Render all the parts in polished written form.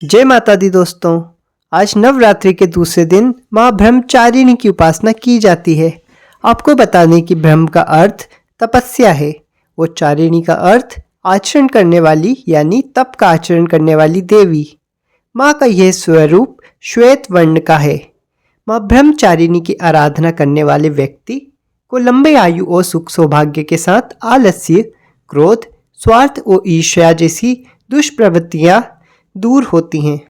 जय माता दी दोस्तों। आज नवरात्रि के दूसरे दिन माँ ब्रह्मचारिणी की उपासना की जाती है। आपको बता दें कि ब्रह्म का अर्थ तपस्या है। वो चारिणी का अर्थ आचरण करने वाली यानी तप का आचरण करने वाली देवी। माँ का यह स्वरूप श्वेत वर्ण का है। माँ ब्रह्मचारिणी की आराधना करने वाले व्यक्ति को लंबे आयु और सुख सौभाग्य के साथ आलस्य, क्रोध, स्वार्थ और ईर्ष्या जैसी दुष्प्रवृत्तियाँ दूर होती हैं।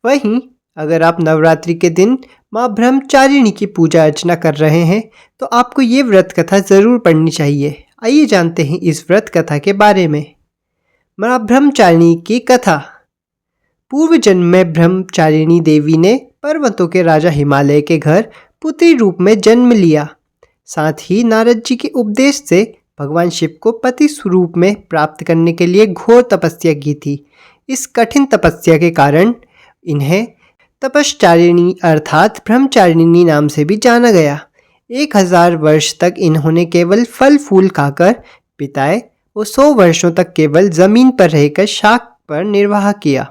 वहीं अगर आप नवरात्रि के दिन माँ ब्रह्मचारिणी की पूजा अर्चना कर रहे हैं तो आपको ये व्रत कथा ज़रूर पढ़नी चाहिए। आइए जानते हैं इस व्रत कथा के बारे में। माँ ब्रह्मचारिणी की कथा। पूर्व जन्म में ब्रह्मचारिणी देवी ने पर्वतों के राजा हिमालय के घर पुत्री रूप में जन्म लिया। साथ ही नारद जी के उपदेश से भगवान शिव को पति स्वरूप में प्राप्त करने के लिए घोर तपस्या की थी। इस कठिन तपस्या के कारण इन्हें तपश्चारिणी अर्थात ब्रह्मचारिणी नाम से भी जाना गया। 1000 वर्ष तक इन्होंने केवल फल फूल खाकर बिताए और 100 वर्षों तक केवल जमीन पर रहकर शाक पर निर्वाह किया।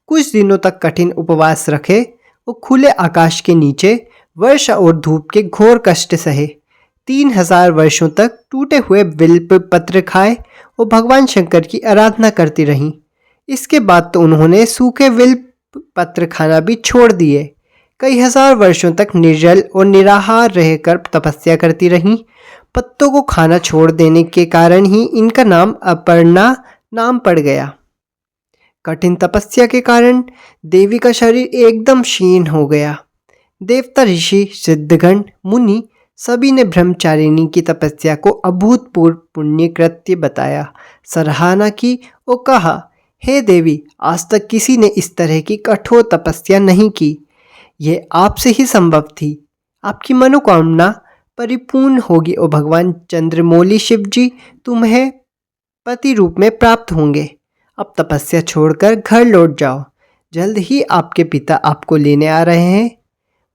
कुछ दिनों तक कठिन उपवास रखे और खुले आकाश के नीचे वर्षा और धूप के घोर कष्ट सहे। 3000 वर्षों तक टूटे हुए बिल्व पत्र खाए और भगवान शंकर की आराधना करती रहीं। इसके बाद तो उन्होंने सूखे बिल्व पत्र खाना भी छोड़ दिए। कई हजार वर्षों तक निर्जल और निराहार रहकर तपस्या करती रहीं। पत्तों को खाना छोड़ देने के कारण ही इनका नाम अपर्णा नाम पड़ गया। कठिन तपस्या के कारण देवी का शरीर एकदम क्षीण हो गया। देवता, ऋषि, सिद्धगण, मुनि सभी ने ब्रह्मचारिणी की तपस्या को अभूतपूर्व पुण्य कृत्य बताया, सराहना की और कहा, हे देवी, आज तक किसी ने इस तरह की कठोर तपस्या नहीं की। यह आपसे ही संभव थी। आपकी मनोकामना परिपूर्ण होगी और भगवान चंद्रमौली शिव जी तुम्हें पति रूप में प्राप्त होंगे। अब तपस्या छोड़कर घर लौट जाओ। जल्द ही आपके पिता आपको लेने आ रहे हैं।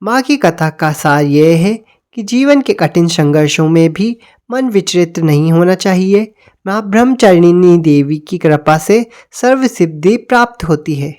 माँ की कथा का सार यह है कि जीवन के कठिन संघर्षों में भी मन विचलित नहीं होना चाहिए। माँ ब्रह्मचारिणी देवी की कृपा से सर्व सिद्धि प्राप्त होती है।